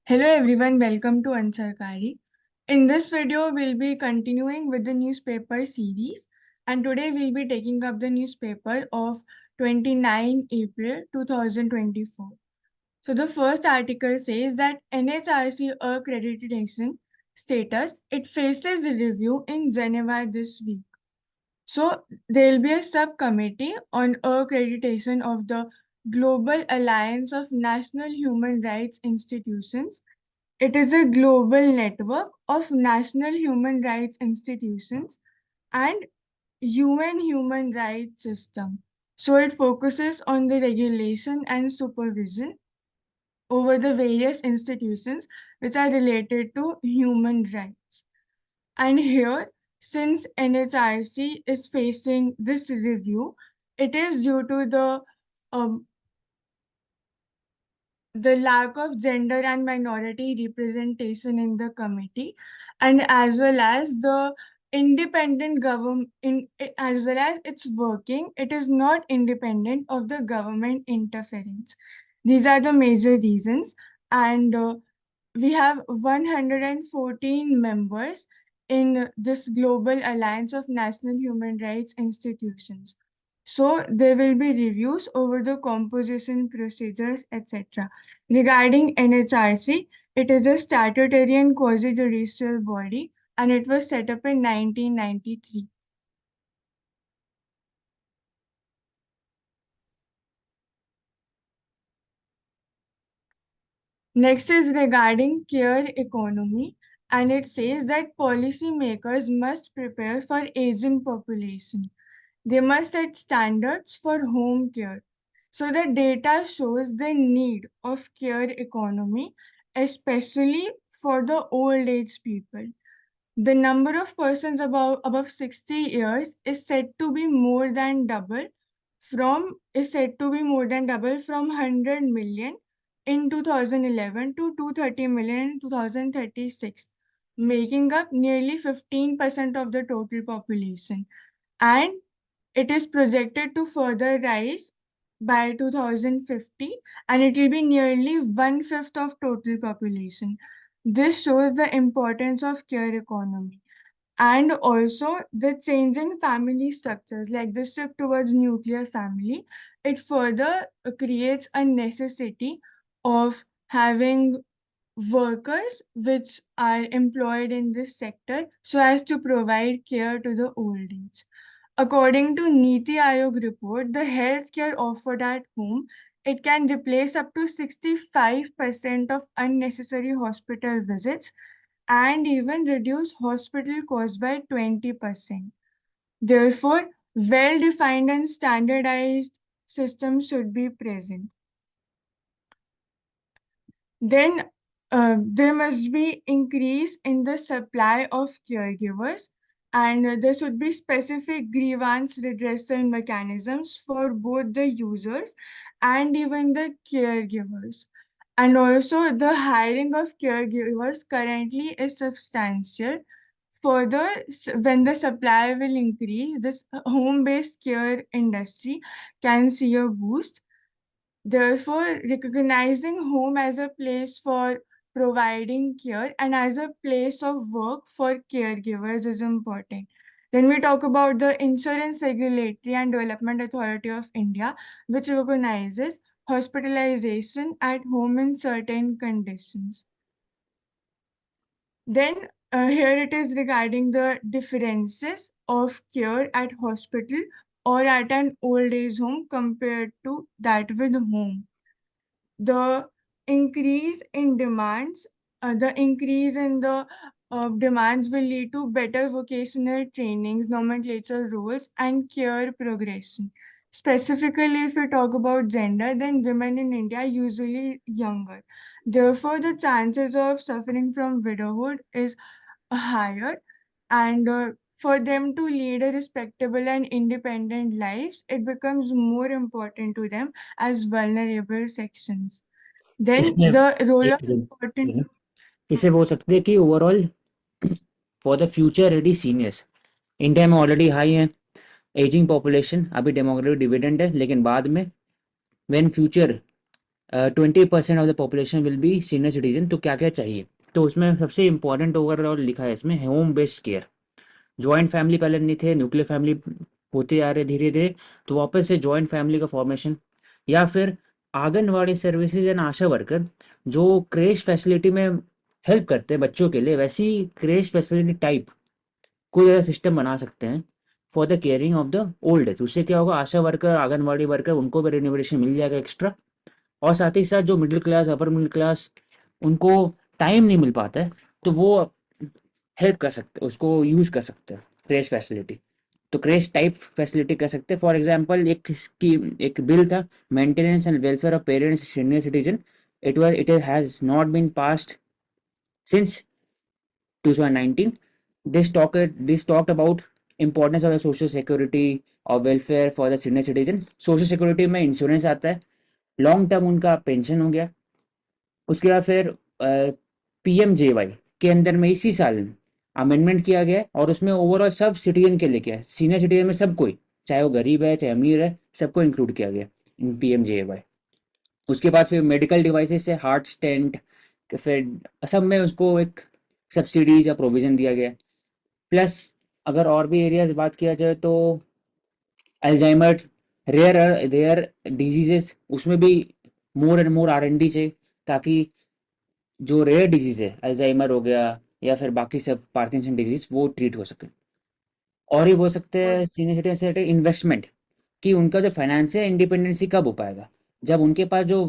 Hello everyone, welcome to Ansarkari. In this video, we'll be continuing with the newspaper series, and today we'll be taking up the newspaper of 29 April 2024. So the first article says that NHRC accreditation status, it faces a review in Geneva this week. So there will be a subcommittee on accreditation of the Global Alliance of National Human Rights Institutions. It is a global network of national human rights institutions and UN human rights system. So it focuses on the regulation and supervision over the various institutions which are related to human rights. And here, since NHRC is facing this review, it is due to um, the lack of gender and minority representation in the committee, and as well as the independent government as well as its working, it is not independent of the government interference. These are the major reasons. And we have 114 members in this global alliance of national human rights institutions. So there will be reviews over the composition procedures, etc. Regarding NHRC, it is a statutory and quasi-judicial body, and it was set up in 1993. Next is regarding care economy, and it says that policymakers must prepare for aging population. They must set standards for home care. So the data shows the need of care economy, especially for the old age people. The number of persons above 60 years is said to be more than double from 100 million in 2011 to 230 million in 2036, making up nearly 15% of the total population. And it is projected to further rise by 2050, and it will be nearly one-fifth of total population. This shows the importance of care economy. And also the change in family structures, like the shift towards nuclear family, it further creates a necessity of having workers which are employed in this sector so as to provide care to the old age. According to Niti Aayog report, the healthcare offered at home, it can replace up to 65% of unnecessary hospital visits and even reduce hospital costs by 20%. Therefore, well-defined and standardized systems should be present. Then there must be increase in the supply of caregivers, and there should be specific grievance redressal mechanisms for both the users and even the caregivers. And also the hiring of caregivers currently is substantial. Further, when the supply will increase, this home-based care industry can see a boost. Therefore, recognizing home as a place for providing care and as a place of work for caregivers is important. Then we talk about the Insurance Regulatory and Development Authority of India, which recognizes hospitalization at home in certain conditions. Then here it is regarding the differences of care at hospital or at an old age home compared to that with home. The increase in demands, the increase in the demands will lead to better vocational trainings, nomenclature roles, and care progression. Specifically, if we talk about gender, then women in India are usually younger. Therefore, the chances of suffering from widowhood is higher, and for them to lead a respectable and independent lives, it becomes more important to them as vulnerable sections. Then इसमें the role एक of second important. इसे बोल सकते हैं कि overall for the future ready seniors India में already high है ageing population, अभी डेमोग्राफिक डिविडेंड है, लेकिन बाद में when future 20% of the population will be senior citizen. तो क्या क्या चाहिए, तो उसमें सबसे इंपॉर्टेंट ओवरऑल लिखा है इसमें home based care. Joint family पहले नहीं थे, न्यूक्लियर फैमिली होते आ रहे धीरे धीरे, तो वापस से जॉइंट फैमिली का फॉर्मेशन, या फिर anganwadi services and Asha worker जो क्रेश फैसिलिटी में हेल्प करते हैं बच्चों के लिए, वैसी क्रेश फैसिलिटी टाइप कोई ऐसा सिस्टम बना सकते हैं for the caring of the old age. उससे क्या होगा, आशा वर्कर आंगनवाड़ी वर्कर उनको भी रेन्यूमरेशन मिल जाएगा एक्स्ट्रा, और साथ ही साथ जो middle class upper middle class उनको टाइम नहीं मिल पाता है, तो वो हेल्प कर सकते हैं, उसको यूज कर सकते हैं क्रेश फैसिलिटी। तो क्रेश टाइप फैसिलिटी कर सकते हैं। फॉर एग्जांपल एक स्कीम, एक बिल था, maintenance and welfare of parents senior citizen. It has not been passed since 2019. This talked about importance of the social security or welfare for the senior citizen. Social security में insurance आता है, long term उनका pension हो गया। उसके बाद फिर PMJY के अंदर में इसी साल अमेंडमेंट किया गया है, और उसमें ओवरऑल सब सिटीजन के लिए किया है, सीनियर सिटीजन में सब कोई, चाहे वो गरीब है चाहे अमीर है, सबको इंक्लूड किया गया इन पीएमजेवाई। उसके बाद फिर मेडिकल डिवाइसेस से हार्ट स्टेंट, फिर सब में उसको एक सब्सिडीज या प्रोविजन दिया गया। प्लस अगर और भी एरियाज बात किया जाए तो अल्जाइमर, रेयर रेयर डिजीजेस, उसमें भी मोर एंड मोर R&D चाहिए, ताकि जो रेयर डिजीज है, अल्जाइमर हो गया या फिर बाकी सब पार्किंसन डिजीज, वो ट्रीट हो सके। और ये बोल सकते और हैं सीनियर सिटीजन इन्वेस्टमेंट, कि उनका जो फाइनेंस है इंडिपेंडेंसी कब हो पाएगा, जब उनके पास जो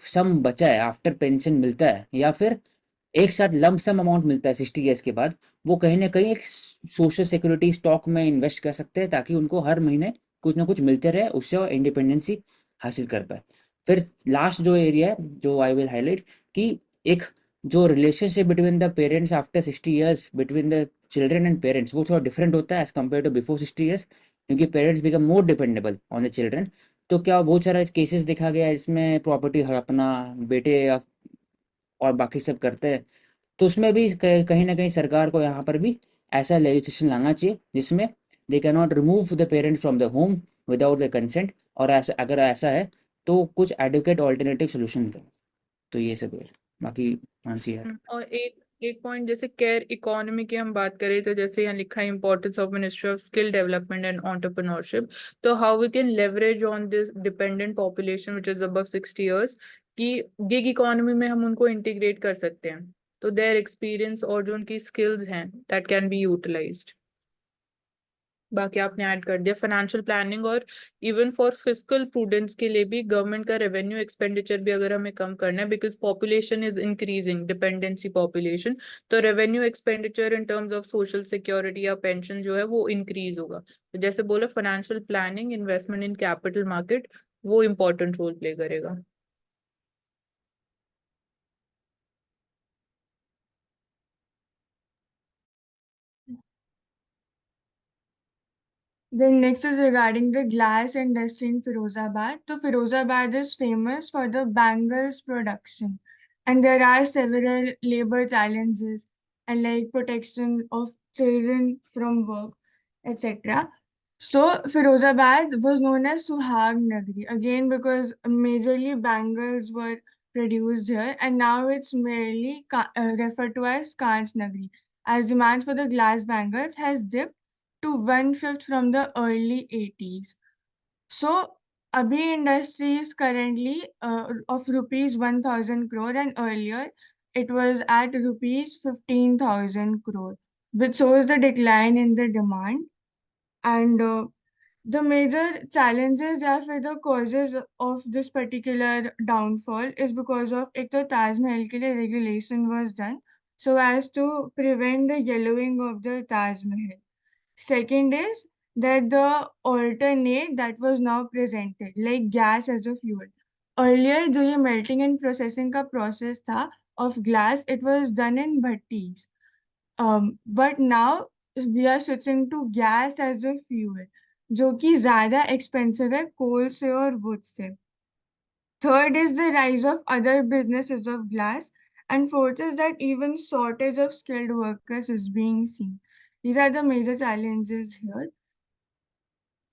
सम बचा है आफ्टर पेंशन मिलता है, या फिर एक साथ लंप सम अमाउंट मिलता है 60 ईयर्स के बाद, वो कहीं ना कहीं एक सोशल सिक्योरिटी स्टॉक में इन्वेस्ट कर सकते हैं, ताकि उनको हर महीने कुछ ना कुछ मिलते रहे, उससे वो इंडिपेंडेंसी हासिल कर पाए। फिर लास्ट जो एरिया है जो आई विल हाईलाइट, कि एक जो relationship between the parents after 60 years, between the children and parents, वो थोड़ा डिफरेंट होता है as compare to before 60 years, क्योंकि parents become more dependable on the children. तो क्या बहुत सारा केसेस देखा गया है इसमें, प्रॉपर्टी हड़पना बेटे या और बाकी सब करते हैं। तो उसमें भी कहीं ना कहीं सरकार को यहाँ पर भी ऐसा लेजिस्लेशन लाना चाहिए जिसमें they can not remove the parent from the home without the consent, और ऐसा अगर ऐसा है तो कुछ एडुकेट ऑल्टरनेटिव सोल्यूशन करें। तो ये सब है, बाकी मानसी है। और एक एक पॉइंट, जैसे केयर इकोनॉमी की हम बात करें तो जैसे यहाँ लिखा है importance of ministry of skill development and entrepreneurship. तो how we can leverage on this dependent population which is above 60 years, कि गिग इकोनॉमी में हम उनको इंटीग्रेट कर सकते हैं, तो देयर एक्सपीरियंस और जो उनकी स्किल्स हैं दैट कैन बी यूटिलाइज्ड। बाकी आपने ऐड कर दिया फाइनेंशियल प्लानिंग, और इवन फॉर फिस्कल प्रूडेंस के लिए भी गवर्नमेंट का रेवेन्यू एक्सपेंडिचर भी अगर हमें कम करना है, because population is increasing, dependency population, तो revenue expenditure in terms of social security या पेंशन जो है वो इंक्रीज होगा। तो जैसे बोला financial planning, investment in capital market, वो इंपॉर्टेंट रोल प्ले करेगा। Then next is regarding the glass industry in Firozabad. So Firozabad is famous for the bangles production, and there are several labor challenges and like protection of children from work, etc. So Firozabad was known as Suhag Nagri again because majorly bangles were produced here, and now it's merely referred to as Kanch Nagri, as demand for the glass bangles has dipped to one-fifth from the early 80s. So, Abhi Industry is currently of rupees 1,000 crore, and earlier it was at rupees 15,000 crore, which shows the decline in the demand. And the major challenges or the causes of this particular downfall is because of एक तो Taj Mahal के लिए regulation was done so as to prevent the yellowing of the Taj Mahal. Second is that the alternate that was now presented, like gas as a fuel. Earlier, जो ये melting and processing का process था of glass, it was done in bhattis. But now we are switching to gas as a fuel, जो कि ज़्यादा expensive है coal से और wood से. Third is the rise of other businesses of glass. And fourth is that even shortage of skilled workers is being seen. These are the major challenges here.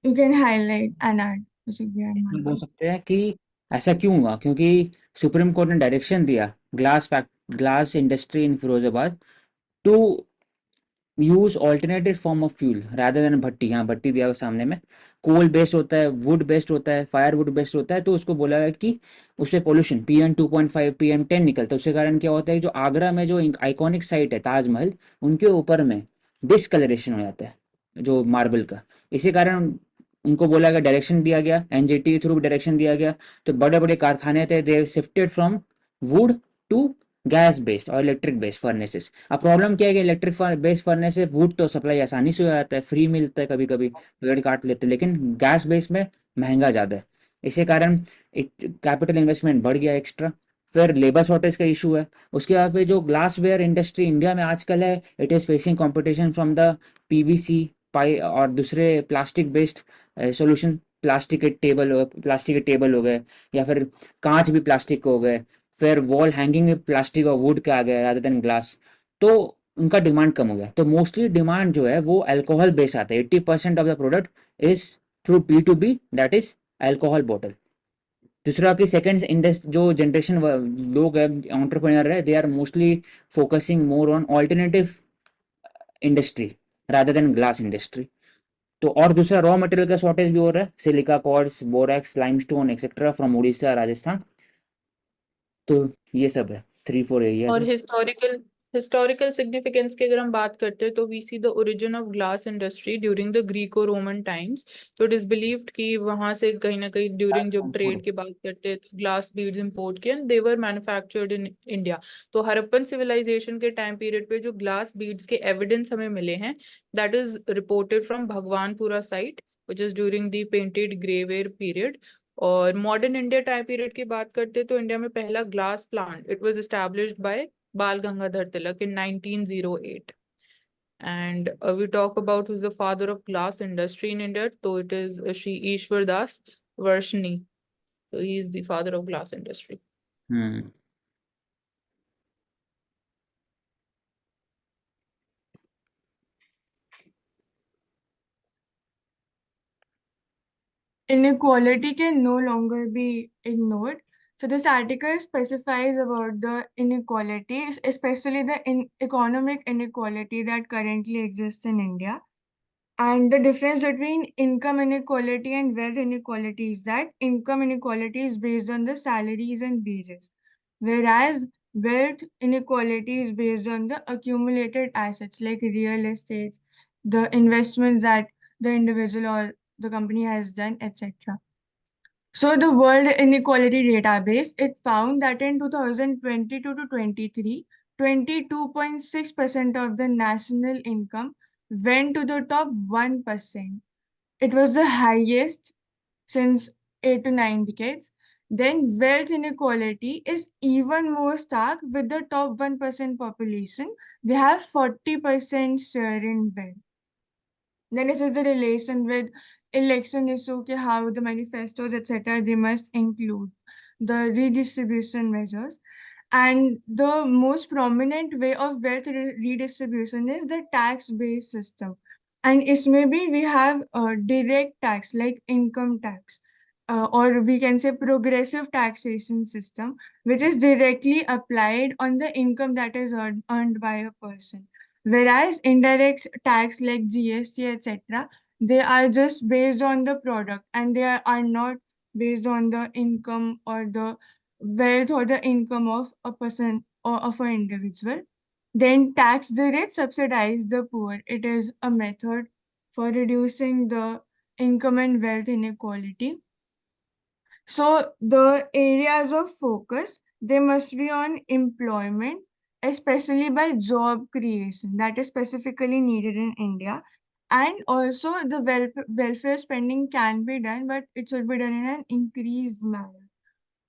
You can highlight and add, Sushigya and इसमें बोल Mansi. सकते हैं कि ऐसा क्यों हुआ? क्योंकि Supreme Court ने डायरेक्शन दिया glass industry in Firozabad to use alternative form of fuel rather than भट्टी। यहाँ भट्टी दिया हुआ सामने में, कोल बेस्ड होता है, वुड बेस्ड होता है, फायर वुड बेस्ड होता है, तो उसको बोला है कि उसमें पोल्यूशन PM2.5 PM10 निकलता है। उसके कारण क्या होता है, जो आगरा में जो आइकॉनिक साइट है ताजमहल, उनके ऊपर में डिसकलरेशन हो जाता है जो मार्बल का। इसी कारण उनको बोला गया, डायरेक्शन दिया गया, NGT के थ्रू डायरेक्शन दिया गया। तो बड़े बड़े कारखाने थे, they shifted from wood to gas based और इलेक्ट्रिक बेस्ड फर्नेसेस। अब प्रॉब्लम क्या है कि इलेक्ट्रिक बेस्ड फर्नेस से वुड तो सप्लाई आसानी से हो जाता है, फ्री मिलता है, कभी कभी पेड़ काट लेते हैं, लेकिन गैस बेस्ड में महंगा ज़्यादा है। इसी कारण कैपिटल इन्वेस्टमेंट बढ़ गया एक्स्ट्रा। फिर लेबर शॉर्टेज का इशू है। उसके बाद फिर जो ग्लासवेयर इंडस्ट्री इंडिया में आजकल है, it is facing competition from the PVC पाई और दूसरे प्लास्टिक बेस्ड सोल्यूशन। प्लास्टिक के टेबल हो गए, या फिर कांच भी प्लास्टिक के हो गए, फिर वॉल हैंगिंग में प्लास्टिक और वुड का आ गया रादर देन ग्लास। तो उनका डिमांड कम हो गया। तो मोस्टली डिमांड जो है वो अल्कोहल बेस्ड आता है। 80% of the product is through B2B, that is alcohol bottle. दूसरा कि सेकंड इंडस्ट जो जनरेशन लोग हैं, एंटरप्रेन्योर है, they are mostly focusing more on alternative industry rather than glass industry. तो और दूसरा रॉ मटेरियल का शॉर्टेज भी हो रहा है, silica cords, borax, limestone etcetera from Orissa, Rajasthan. तो ये सब है, 3-4 एरियाज और है। हिस्टोरिकल सिग्निफिकेंस की अगर हम बात करते हैं तो we see the origin of glass industry during the Greco Roman times. तो इट इज बिलीव्ड कि वहां से कहीं ना कहीं ड्यूरिंग जब ट्रेड की बात करते हैं तो ग्लास बीड्स इंपोर्ट किए and they were manufactured in India. तो हड़प्पन सिविलाइजेशन के टाइम पीरियड पे जो ग्लास बीड्स के एविडेंस हमें मिले हैं, that is reported from Bhagwanpura site which is during the painted grey ware period. और मॉडर्न इंडिया टाइम पीरियड की बात करते तो इंडिया में पहला glass plant it was established bye बाल Gangadhar Tilak in 1908. And we talk about who's the father of glass industry in India. So it is Shri Ishwar Das Varshni. So he is the father of glass industry. Hmm. Inequality can no longer be ignored. So this article specifies about the inequality, especially the economic inequality that currently exists in India. And the difference between income inequality and wealth inequality is that income inequality is based on the salaries and wages, whereas wealth inequality is based on the accumulated assets like real estate, the investments that the individual or the company has done, etc. So the World Inequality Database, it found that in 2022 to 23, 22.6% of the national income went to the top 1%. It was the highest since 8 to 9 decades. Then wealth inequality is even more stark with the top 1% population. They have 40% share in wealth. Then this is the relation with election issue, okay, how the manifestos, etc., they must include the redistribution measures. And the most prominent way of wealth redistribution is the tax-based system. And it's maybe we have a direct tax like income tax, or we can say progressive taxation system, which is directly applied on the income that is earned by a person. Whereas indirect tax like GST, etc., they are just based on the product and they are not based on the income or the wealth or the income of a person or of an individual. Then tax the rich, subsidize the poor. It is a method for reducing the income and wealth inequality. So the areas of focus, they must be on employment, especially by job creation that is specifically needed in India. And also the welfare spending can be done, but it should be done in an increased manner.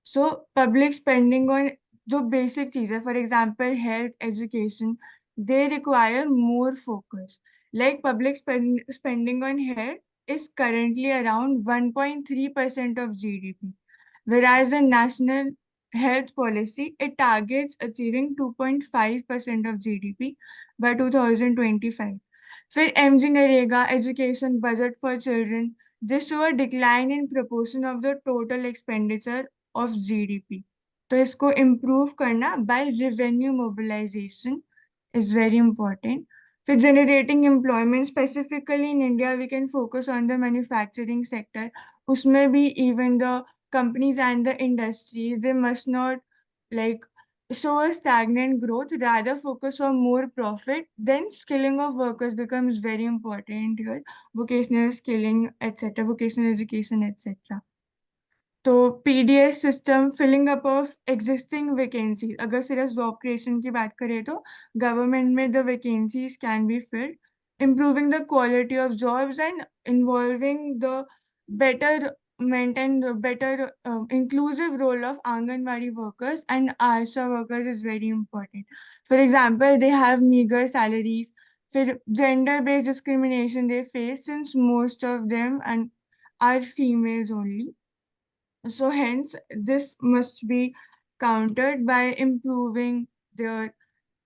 So public spending on जो basic चीज़ है, for example, health, education, they require more focus. Like public spending on health is currently around 1.3% of GDP, whereas the national health policy, it targets achieving 2.5% of GDP by 2025. फिर MG Narega, education budget for children, this show a decline in proportion of the total expenditure of GDP. तो इसको improve करना by revenue mobilization is very important. For generating employment, specifically in India, we can focus on the manufacturing sector. उसमें भी even the companies and the industries, they must not like show a stagnant growth, rather focus on more profit. Then skilling of workers becomes very important here. Vocational skilling, etc., vocational education, etc. तो PDS system filling up of existing vacancy, अगर सिर्फ job creation की बात करें तो government में the vacancies can be filled, improving the quality of jobs and involving the better maintained better inclusive role of Anganwadi workers and ASHA workers is very important. For example, they have meager salaries. For gender based discrimination they face, since most of them and are females only. So hence, this must be countered by improving their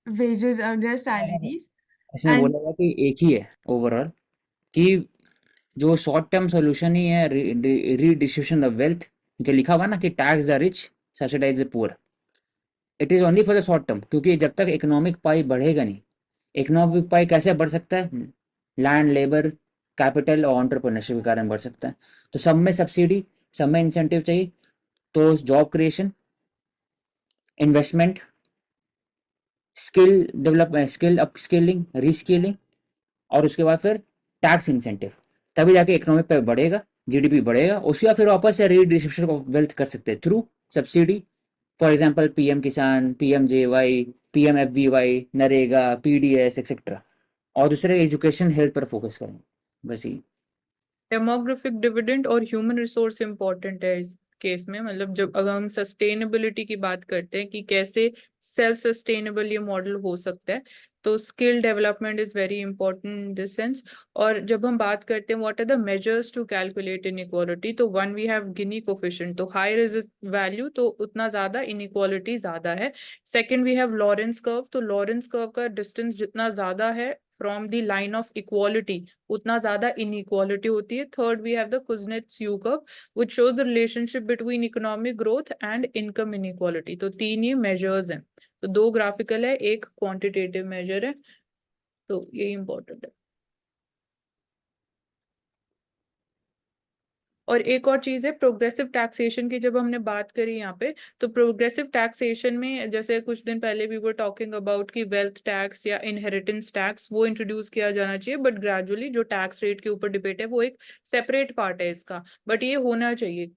wages or their salaries. इसमें And बोला गया कि एक ही है overall, कि जो short term solution ही है redistribution of wealth, के लिखा हुआ ना कि tax the rich subsidise the poor, it is only for the short term, क्योंकि जब तक इकोनॉमिक पाई बढ़ेगा नहीं, इकोनॉमिक पाई कैसे बढ़ सकता है? लैंड, लेबर, कैपिटल और एंटरप्रेन्योरशिप के कारण बढ़ सकता है। तो सब में सब्सिडी, सब में इंसेंटिव चाहिए, तो job creation, investment, skill development, skill upskilling, reskilling, और उसके बाद फिर टैक्स इंसेंटिव, तभी जाके इकोनॉमिक पे बढ़ेगा, जीडीपी बढ़ेगा, उसके बाद फिर वापस से रीडिस्ट्रीब्यूशन ऑफ वेल्थ कर सकते हैं through subsidy. For example PM Kisan, PMJAY, PMFBY, NREGA, PDS etcetera, और दूसरे एजुकेशन हेल्थ पर फोकस करें, बस ही। डेमोग्राफिक डिविडेंड और ह्यूमन रिसोर्स इंपॉर्टेंट है इस केस में। मतलब जब अगर हम सस्टेनेबिलिटी की बात करते हैं कि कैसे सेल्फ सस्टेनेबल ये मॉडल हो सकता है, तो skill development is very important in this sense. और जब हम बात करते हैं what are the measures to calculate inequality, तो one we have Gini coefficient, तो हायर इज वैल्यू तो उतना ज्यादा इनइक्वालिटी ज्यादा है। Second we have Lorenz curve, तो लॉरेंस कर्व का डिस्टेंस जितना ज्यादा है from the line of equality, उतना ज्यादा इनइक्वालिटी होती है। Third we have the Kuznets U curve which shows the relationship between economic growth and income inequality. तो तीन ये मेजर्स हैं, तो दो ग्राफिकल है, एक क्वांटिटेटिव मेजर है, तो ये इंपॉर्टेंट है। और एक और चीज है प्रोग्रेसिव टैक्सेशन की, जब हमने बात करी यहाँ पे, तो प्रोग्रेसिव टैक्सेशन में जैसे कुछ दिन पहले भी वो टॉकिंग अबाउट कि वेल्थ टैक्स या इनहेरिटेंस टैक्स वो इंट्रोड्यूस किया जाना चाहिए, बट ग्रेजुअली जो टैक्स रेट के ऊपर डिबेट है वो एक सेपरेट पार्ट है इसका, बट ये होना चाहिए।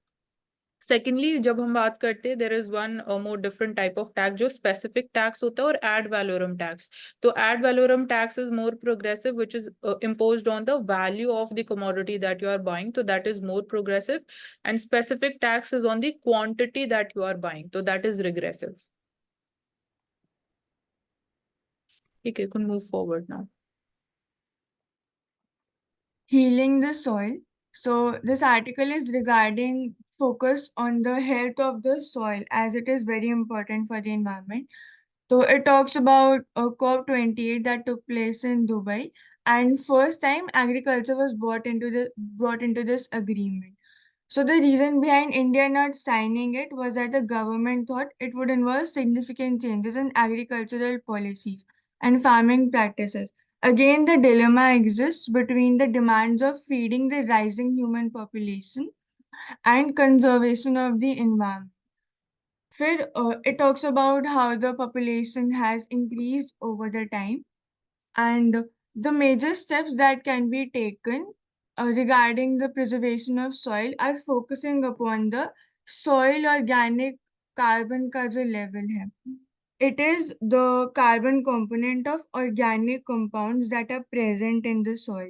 सेकेंडली जब हम बात करते हैं there is one more different type of tax जो स्पेसिफिक टैक्स होता है, और एड वैलोरम टैक्स। तो ad valorem tax is more progressive which is imposed on the value of the commodity that you are buying, so that is more progressive, and specific tax is on the quantity that you are buying, so that is regressive. Okay, you can move forward now. healing the soil. So this article is regarding focus on the health of the soil, as it is very important for the environment. So it talks about COP28 that took place in Dubai, and first time agriculture was brought into this agreement. So the reason behind India not signing it was that the government thought it would involve significant changes in agricultural policies and farming practices. Again, the dilemma exists between the demands of feeding the rising human population and conservation of the environment. फिर it talks about how the population has increased over the time, and the major steps that can be taken regarding the preservation of soil are focusing upon the soil organic carbon का जो level है. It is the carbon component of organic compounds that are present in the soil,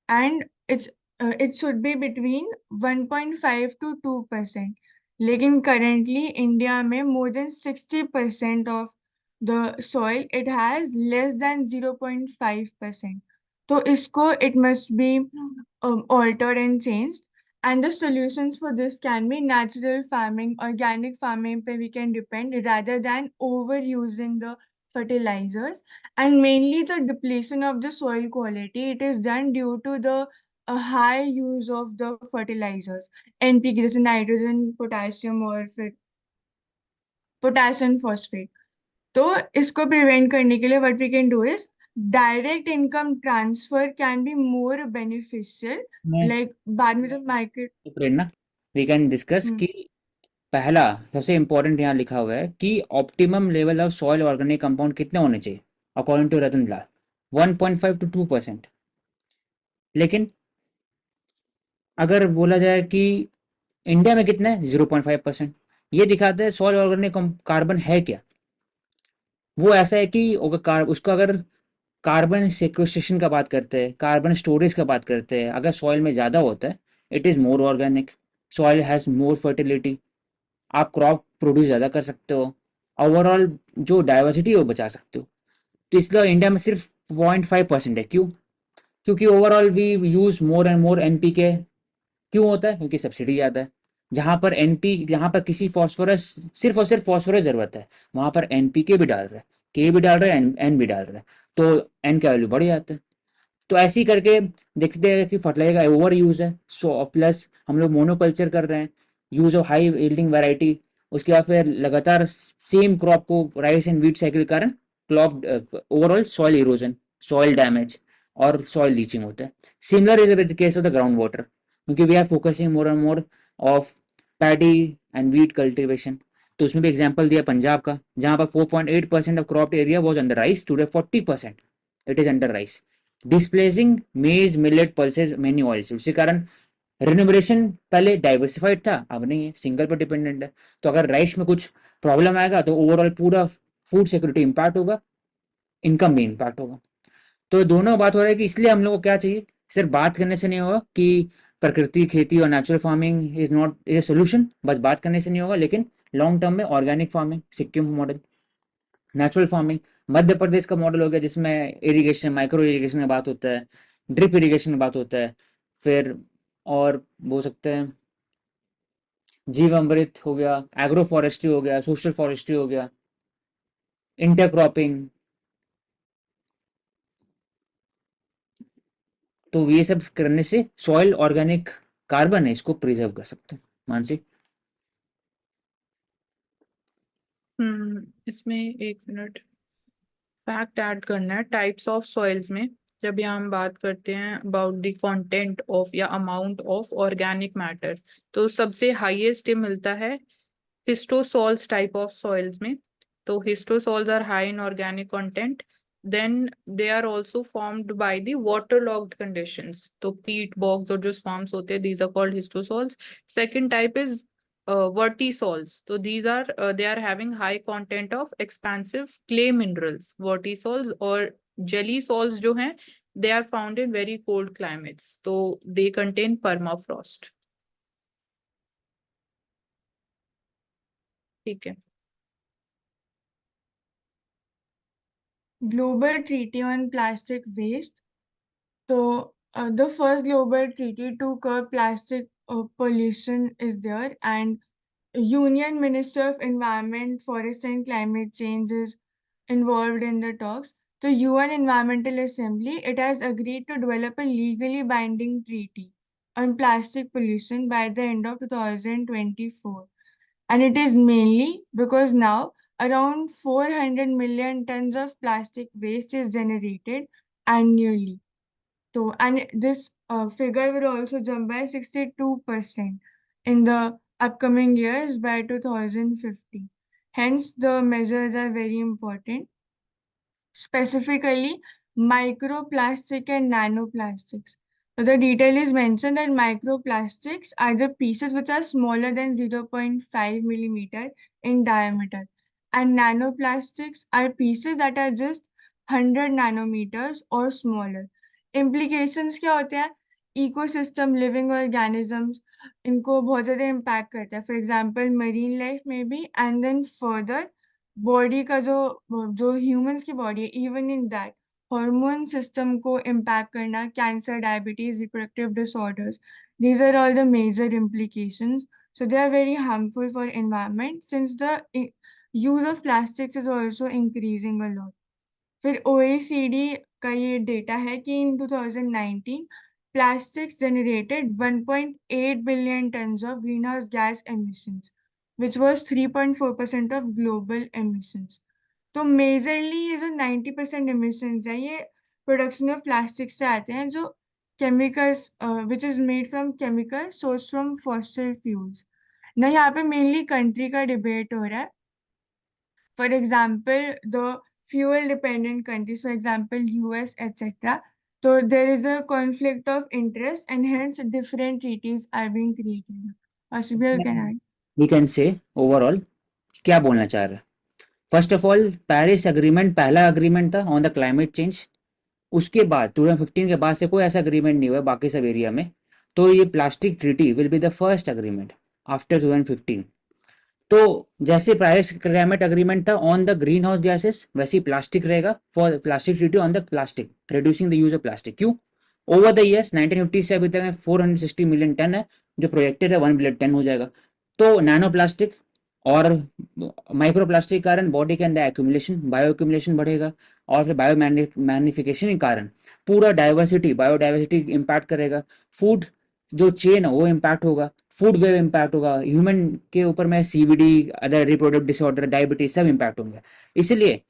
and it should be between 1.5 to 2%. लेकिन currently India में more than 60% of the soil it has less than 0.5%. तो इसको it must be altered and changed, and the solutions for this can be natural farming, organic farming पे we can depend rather than overusing the fertilizers, and mainly the depletion of the soil quality. It is done due to the a high use of the fertilizers, NPK जैसे nitrogen, potassium और फिर potassium phosphate. तो इसको prevent करने के लिए what we can do is direct income transfer can be more beneficial. मैं like बाद में जब मार्केट तो प्रेरणा, वी कैन डिस्कस कि पहला सबसे इंपॉर्टेंट यहाँ लिखा हुआ है कि optimum level of soil organic compound कितने होने चाहिए according to Rattan Lal, 1.5 to 2%। लेकिन अगर बोला जाए कि इंडिया में कितना है, 0.5%। ये दिखाता है सॉइल ऑर्गेनिक कार्बन है क्या। वो ऐसा है कि उसका अगर कार्बन सेक्वेस्ट्रेशन का बात करते हैं, कार्बन स्टोरेज का बात करते हैं, अगर सॉइल में ज़्यादा होता है, it is more organic, soil has more fertility, आप क्रॉप प्रोड्यूस ज़्यादा कर सकते हो, ओवरऑल जो डाइवर्सिटी है वो बचा सकते हो। तो इसलिए इंडिया में सिर्फ 0.5% है। क्यों? क्योंकि overall we use more and more NPK. क्यों होता है? क्योंकि सब्सिडी ज़्यादा है। जहाँ पर किसी फॉस्फोरस, सिर्फ और सिर्फ फॉस्फोरस ज़रूरत है, वहाँ पर एनपीके भी डाल रहा है, के भी डाल रहा है, एन भी डाल रहा है, तो एन का वैल्यू बढ़ जाता है। तो ऐसे ही करके देखते हैं कि फर्टिलाइजर का ओवर यूज़ है, सो प्लस हम लोग मोनोकल्चर कर रहे हैं, use of high yielding variety. उसके बाद फिर लगातार सेम क्रॉप को राइस एंड वीट साइकिल के कारण crop overall soil erosion, soil damage और सॉइल लीचिंग होता है। Similar is the case of the ground water, क्योंकि we are focusing more and more of paddy and wheat cultivation. तो उसमें भी example दिया पंजाब का, जहाँ पर 4.8% of crop area was under rice, today 40% it is under rice, displacing मेज, millet, pulses, many oils. उसी कारण रिन्यूमरेशन पहले डाइवर्सिफाइड था, अब नहीं है, सिंगल पर डिपेंडेंट है। तो अगर राइस में कुछ प्रॉब्लम आएगा तो ओवरऑल पूरा फूड सिक्योरिटी इंपैक्ट होगा, इनकम भी इंपैक्ट होगा। तो दोनों बात हो रहा है कि इसलिए हम लोग को क्या चाहिए, सिर्फ बात करने से नहीं होगा कि प्रकृति खेती और natural farming is not a solution, बस बात करने से नहीं होगा, लेकिन लॉन्ग टर्म में organic farming, Sikkim model, natural farming Madhya Pradesh का मॉडल हो गया, जिसमें इरिगेशन, माइक्रो इरिगेशन की बात होता है, ड्रिप इरिगेशन की बात होता है, फिर और हो सकते हैं जीवामृत हो गया, एग्रो फॉरेस्ट्री हो गया, सोशल फॉरेस्ट्री हो गया, इंटरक्रॉपिंग। तो ये सब करने से सॉइल ऑर्गेनिक कार्बन है, इसको प्रिजर्व कर सकते हैं। मानसी, इसमें एक मिनट फैक्ट ऐड करना है टाइप्स ऑफ सॉइल्स में। जब यहाँ हम बात करते हैं अबाउट द कंटेंट ऑफ या अमाउंट ऑफ ऑर्गेनिक मैटर, तो सबसे हाईएस्ट मिलता है हिस्टोसॉल्स टाइप ऑफ सॉइल्स में। तो histosols are high in organic content, then they are also formed by the waterlogged conditions. तो पीट बॉग्स और जो स्वamps होते हैं, these are called histosols. Second type is vertisols. So these are they are having high content of expansive clay minerals. Vertisols और jelly sols जो हैं, they are found in very cold climates. So they contain permafrost. ठीक है। Global Treaty on Plastic Waste. So, the first global treaty to curb plastic pollution is there, and Union Minister of Environment, Forest and Climate Change is involved in the talks. The UN Environmental Assembly, it has agreed to develop a legally binding treaty on plastic pollution by the end of 2024. And it is mainly because now around 400 million tons of plastic waste is generated annually. So, and this figure will also jump by 62% in the upcoming years by 2050. Hence, the measures are very important, specifically microplastic and nanoplastics. So the detail is mentioned that microplastics are the pieces which are smaller than 0.5 millimeter in diameter, and nanoplastics are pieces that are just 100 nanometers or smaller. Implications क्या होते हैं? Ecosystem, living organisms, इनको बहुत ज़्यादा impact करता है. For example, marine life में भी, and then further बॉडी का जो ह्यूमंस की बॉडी है, even in that hormone system को इम्पैक्ट करना, cancer, diabetes, reproductive disorders, these are all the major implications. So they are very harmful for environment since the use of plastics is also increasing a lot. फिर OECD का ये data है कि in 2019 plastics generated 1.8 billion tons of greenhouse gas emissions, which was 3.4% of global emissions. तो majorly ये जो 90% emissions है ये प्रोडक्शन ऑफ प्लास्टिक से आते हैं जो chemicals which is made from chemical source from fossil fuels ना यहाँ पे मेनली कंट्री का डिबेट हो रहा है. For example, the fuel dependent countries, for example, US, etc. So there is a conflict of interest and hence different treaties are being created. Ashibia, you can add. We can say overall क्या बोलना चाह रहे हैं. First of all Paris agreement पहला agreement था on the climate change. उसके बाद 2015 के बाद से कोई ऐसा अग्रीमेंट नहीं हुआ बाकी सब एरिया में. तो ये plastic treaty will be the first agreement after 2015. तो जैसे पेरिस क्लाइमेट अग्रीमेंट था on the green house gases वैसे ही प्लास्टिक रहेगा for plastic treaty on the plastic reducing the use of plastic. क्यों? ओवर द ईयर्स 1950 से अभी तक में 460 मिलियन टन है जो प्रोजेक्टेड है 1 बिलियन टन हो जाएगा. तो नैनो प्लास्टिक और माइक्रो प्लास्टिक के कारण बॉडी के अंदर एक्यूमुलेशन बायो एक्यूमुलेशन बढ़ेगा और फिर बायो मैग्निफिकेशन के कारण पूरा डाइवर्सिटी बायोडाइवर्सिटी इम्पैक्ट करेगा. फूड जो चेन है वो इम्पैक्ट होगा. फूड वेव इम्पैक्ट होगा. ह्यूमन के ऊपर में CBD other reproductive disorder diabetes सब इम्पैक्ट होंगे. इसलिए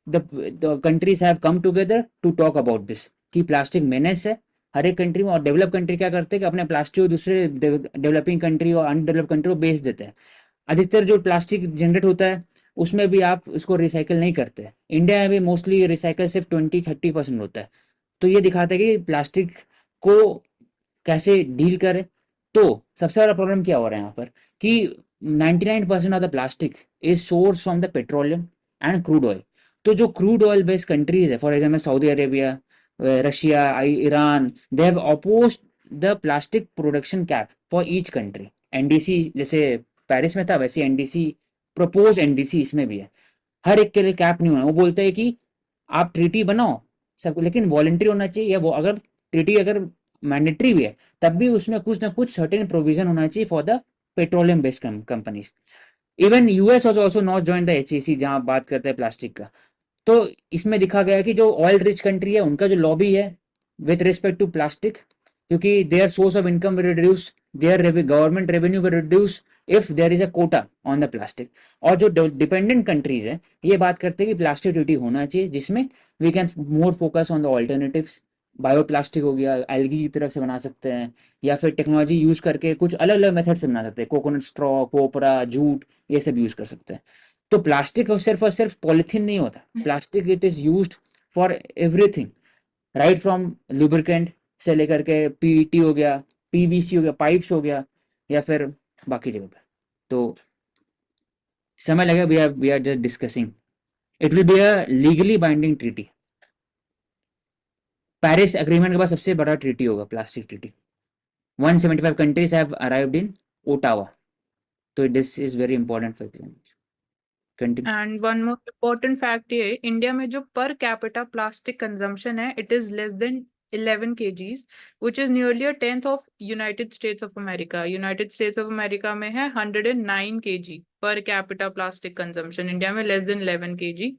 the countries have come together to talk about this कि प्लास्टिक मेनेस है हर एक कंट्री में. और डेवलप कंट्री क्या करते हैं कि अपने प्लास्टिक को दूसरे डेवलपिंग कंट्री और अनडेवलप कंट्री को बेच देते हैं. अधिकतर जो प्लास्टिक जनरेट होता है उसमें भी आप उसको रिसाइकल नहीं करते. इंडिया में भी मोस्टली रिसाइकल सिर्फ 20-30% होता है. तो ये दिखाता है कि प्लास्टिक को कैसे डील करें. तो सबसे बड़ा प्रॉब्लम क्या हो रहा है यहाँ पर कि 99% of the plastic is source from the petroleum and crude oil. तो जो क्रूड ऑयल बेस्ड कंट्रीज है for example Saudi Arabia Russia Iran they have opposed the plastic production cap for each country. NDC जैसे Paris में था वैसे NDC propose NDC इसमें भी है. हर एक के लिए कैप नहीं होना. वो बोलते हैं कि आप ट्रीटी बनाओ सब लेकिन वॉलंटरी होना चाहिए. या वो अगर ट्रीटी अगर मैंडेटरी भी है तब भी उसमें कुछ ना कुछ सर्टेन प्रोविजन होना चाहिए for the petroleum based companies. Even US also not join the HEC जहां बात करते हैं प्लास्टिक का. तो इसमें दिखा गया कि जो ऑयल रिच कंट्री है उनका जो लॉबी है विथ रिस्पेक्ट टू प्लास्टिक क्योंकि their source of income will reduce their government revenue will reduce if there is a quota on the plastic. और जो डिपेंडेंट कंट्रीज है ये बात करते हैं कि प्लास्टिक ड्यूटी होना चाहिए जिसमें we can more focus on the alternatives. Bio plastic हो गया एल्गी की तरफ से बना सकते हैं या फिर टेक्नोलॉजी यूज करके कुछ अलग अलग मेथड से बना सकते हैं. कोकोनट स्ट्रॉ कोपरा जूट ये सब यूज कर सकते हैं. तो प्लास्टिक और सिर्फ पॉलिथीन नहीं होता. Plastic it is used for everything right from lubricant से लेकर के पीईटी हो गया पीवीसी हो गया पाइप्स हो गया या फिर बाकी जगह पे. तो समय लगेगा we are just discussing. It will be a legally binding treaty. Paris agreement के बाद सबसे बड़ा ट्रीटी होगा plastic treaty. 175 countries have arrived in Ottawa. तो this is very important for example. Continue. And one more important fact ये India में जो per capita plastic consumption है it is less than 11 kgs which is nearly a tenth of United States of America. United States of America में है 109 kg per capita plastic consumption. India में less than 11 kg.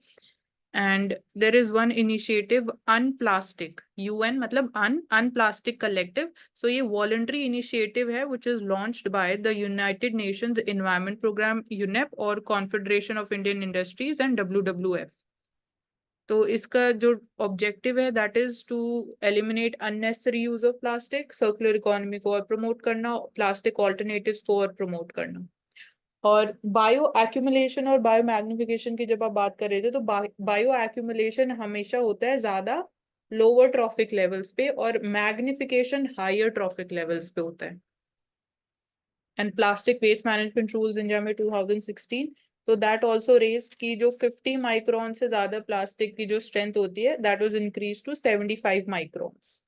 And there is one initiative Unplastic UN मतलब Unplastic Collective. So ये voluntary initiative है which is launched by the United Nations Environment Program UNEP और Confederation of Indian Industries and WWF. तो इसका जो objective है that is to eliminate unnecessary use of plastic circular economy को और promote करना प्लास्टिक ऑल्टरनेटिव्स को और प्रमोट करना. और बायो एक्यूमुलेशन और बायो मैग्निफिकेशन की जब आप बात कर रहे थे तो बायो एक्यूमुलेशन हमेशा होता है ज्यादा लोअर ट्रॉफिक लेवल्स पे और मैग्निफिकेशन हायर ट्रॉफिक लेवल्स पे होता है. And plastic waste management rules India में 2016 तो दैट ऑल्सो रेज्ड की जो 50 माइक्रोन से ज्यादा प्लास्टिक की जो स्ट्रेंथ होती है that was increase to 75 microns.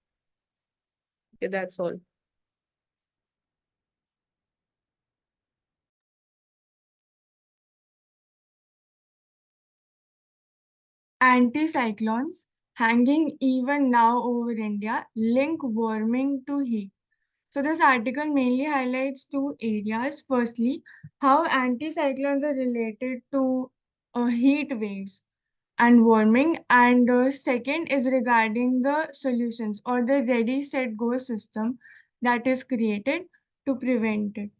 Okay that's all. Anticyclones hanging even now over India link warming to heat. So this article mainly highlights two areas. Firstly, how anticyclones are related to heat waves. and warming. And second is regarding the solutions or the ready, set, go system that is created to prevent it.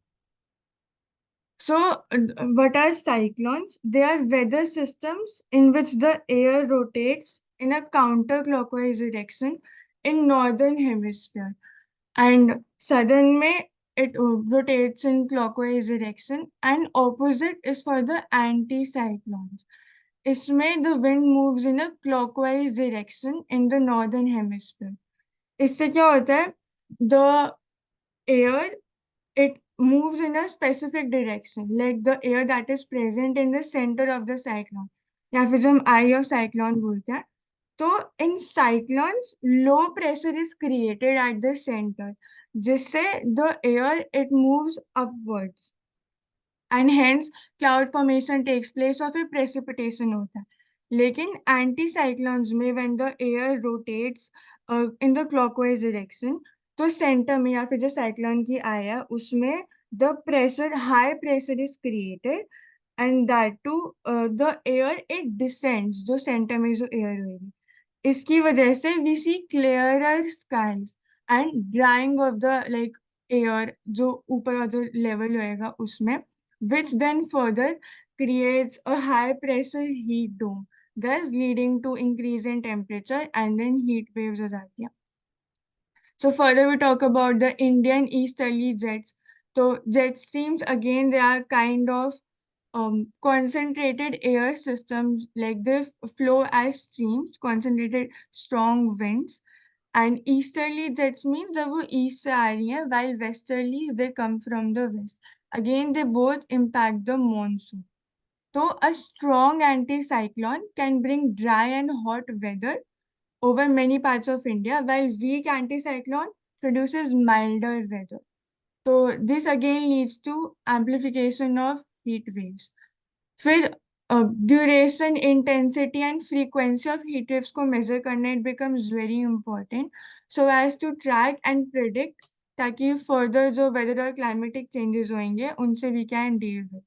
So, what are cyclones? They are weather systems in which the air rotates in a counterclockwise direction in northern hemisphere, and southern में it rotates in clockwise direction, and opposite is for the anticyclones. इसमें the wind moves in a clockwise direction in the northern hemisphere. इससे क्या होता है? The air, it moves in a specific direction, like the air that is present in the center of the cyclone, या फिर जो हम eye of cyclone बोलते हैं. तो in cyclones, low pressure is created at the center, जिससे the air it moves upwards, and hence cloud formation takes place और फिर precipitation होता है. लेकिन anticyclones में when the air rotates in the clockwise direction, तो center में या फिर जो cyclone की आया उसमें the pressure, high pressure is created, and that too the air it descends, जो center में जो air होगी. इसकी वजह से we see clearer skies and drying of the like air जो ऊपर का जो level होएगा उसमें, which then further creates a high pressure heat dome, thus leading to increase in temperature and then heat waves हो जाती हैं. So further we talk about the Indian easterly jets. So jet streams again they are kind of concentrated air systems, like they flow as streams, concentrated strong winds. And easterly jets means जब वो east से आ रही हैं, while westerly they come from the west. Again they both impact the monsoon. So a strong anticyclone can bring dry and hot weather over many parts of India, while weak anticyclone produces milder weather. So this again leads to amplification of heat waves. फिर duration, intensity and frequency of heat waves को measure करना it becomes very important so as to track and predict, ताकि further जो weather और climatic changes होंगे उनसे we can deal with.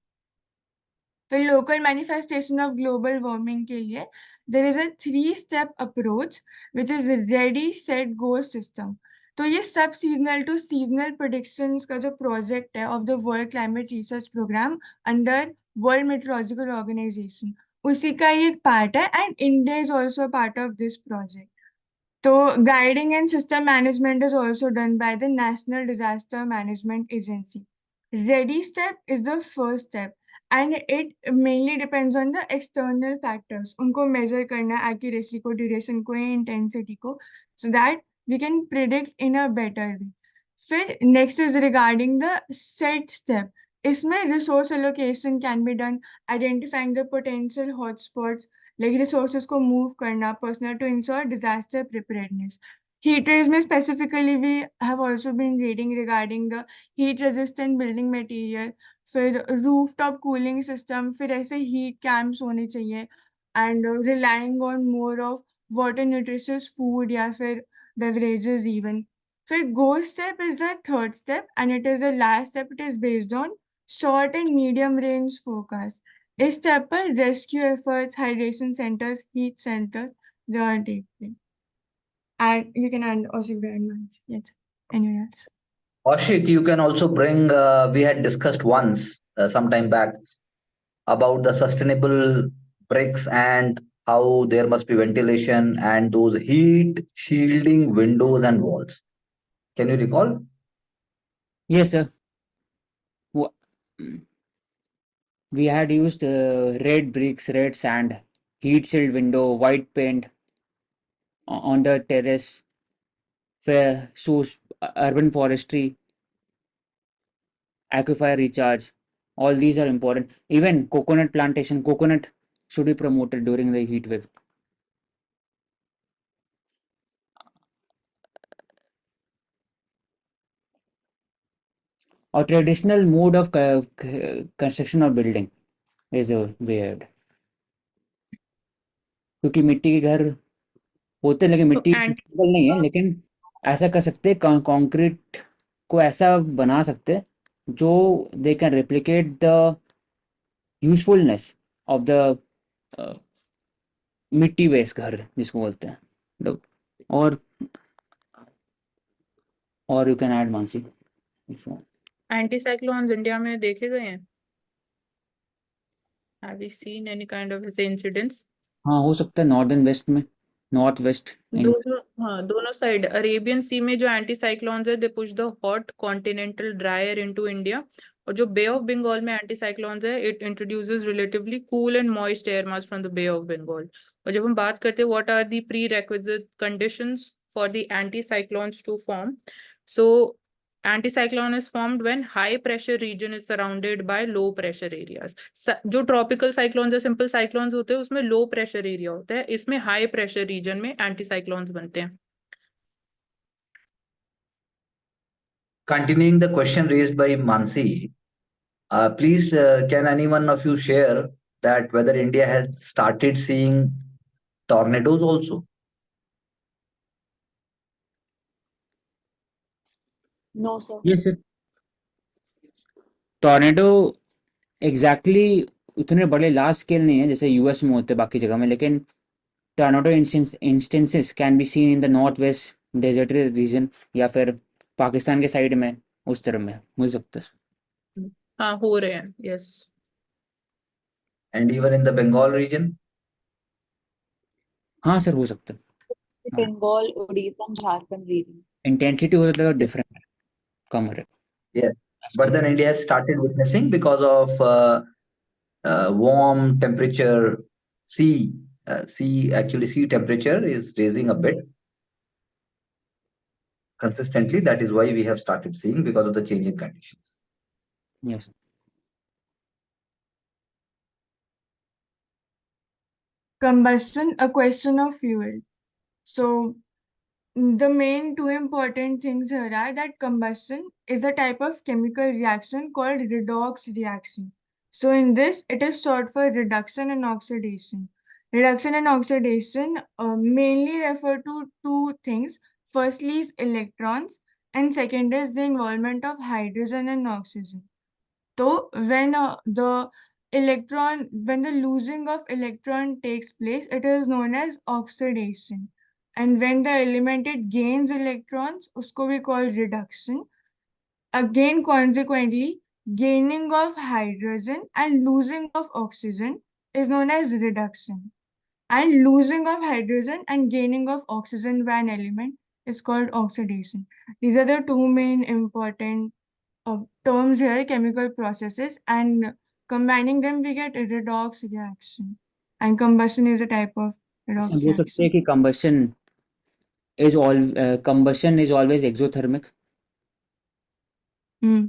फिर local manifestation of global warming के लिए there is a 3-step approach which is ready, set, go system. तो ये सब सीजनल टू सीजनल प्रेडिक्शंस का जो प्रोजेक्ट है of the World Climate Research Programme under World Meteorological Organization, उसी का ही एक पार्ट है, and India is also part of this project. तो guiding and system management is also done by the National Disaster Management Agency. Ready step is the first step and it mainly depends on the external factors. उनको measure करना accuracy को, duration को, intensity को, so that we can predict in a better way. फिर next is regarding the set step. इसमें resource allocation can be done, identifying the potential hotspots, like resources को move करना, personnel to ensure disaster preparedness. Heat waves में specifically we have also been reading regarding the heat resistant building material, फिर rooftop cooling system, फिर ऐसे heat camps होने चाहिए, and relying on more of water nutritious food या फिर beverages even. फिर go step is the third step and it is the last step. It is based on short and medium range forecast. इस step पर rescue efforts, hydration centres, heat centres they are taking. And you can add also bear in mind. Yes. Anyone else? Ashik, you can also bring, we had discussed once some time back about the sustainable bricks and how there must be ventilation and those heat shielding windows and walls. Can you recall? Yes, sir. We had used red bricks, red sand, heat shield window, white paint on the terrace, fair shoes, urban forestry, aquifer recharge. All these are important. Even coconut plantation, coconut should be promoted during the heat wave. Or traditional mode of construction or building is weird. क्योंकि मिट्टी के घर होते हैं लेकिन मिट्टी possible नहीं है, लेकिन ऐसा कर सकते हैं, कंक्रीट को ऐसा बना सकते हैं जो they can replicate the usefulness of the मिट्टी बेस घर जिसको बोलते हैं, मतलब और you can add Mansi. Anti cyclones India में देखे गए हैं? Have you seen any kind of ऐसे इंसिडेंट्स? हाँ, हो सकता है नॉर्दर्न वेस्ट में, नॉर्थ वेस्ट दोनों, हाँ, दोनों साइड। अरेबियन सी में जो एंटी साइक्लोन्स है, they push the hot continental dry air into India. और जो बे ऑफ बंगाल में एंटी साइक्लोन्स है, it introduces relatively cool and moist air mass from the Bay of Bengal. और जब हम बात करते हैं what are the prerequisite conditions for the anticyclones to form, so anticyclone is formed when high pressure region is surrounded by low pressure areas. जो tropical cyclones या simple cyclones होते हैं उसमें low pressure area होता है, इसमें high pressure region में anticyclones बनते हैं। Continuing the question raised by Mansi, please, can anyone of you share that whether India has started seeing tornadoes also? No, sir. ये सर टॉर्नेडो एग्जैक्टली उतने बड़े large scale नहीं है जैसे US में होते हैं बाकी जगह में, लेकिन tornado instances can be seen in the north west desert region या फिर पाकिस्तान के साइड में, उस तरफ में मुझे सकता है। हाँ, हो रहे हैं, yes. And even in the Bengal region? हाँ सर, हो सकता है। Bengal, Odisha, and Jharkhand region. Intensity होता है डिफरेंट है, कम हो रहा है। Yeah. But then India has started witnessing because of warm temperature. Sea temperature is raising a bit consistently. That is why we have started seeing, because of the changing conditions. Yes. Combustion, a question of fuel. So the main two important things here are that combustion is a type of chemical reaction called redox reaction. So in this, it is short for reduction and oxidation. Reduction and oxidation mainly refer to two things. Firstly is electrons, and second is the involvement of hydrogen and oxygen. So when when the losing of electron takes place, it is known as oxidation. And when the element it gains electrons, usko we call reduction. Again, consequently, gaining of hydrogen and losing of oxygen is known as reduction. And losing of hydrogen and gaining of oxygen by an element is called oxidation. These are the two main important terms here, chemical processes, and combining them we get a redox reaction. And combustion is a type of ऐसा redox बोल सकते हैं reaction. कि combustion is always exothermic. Hmm.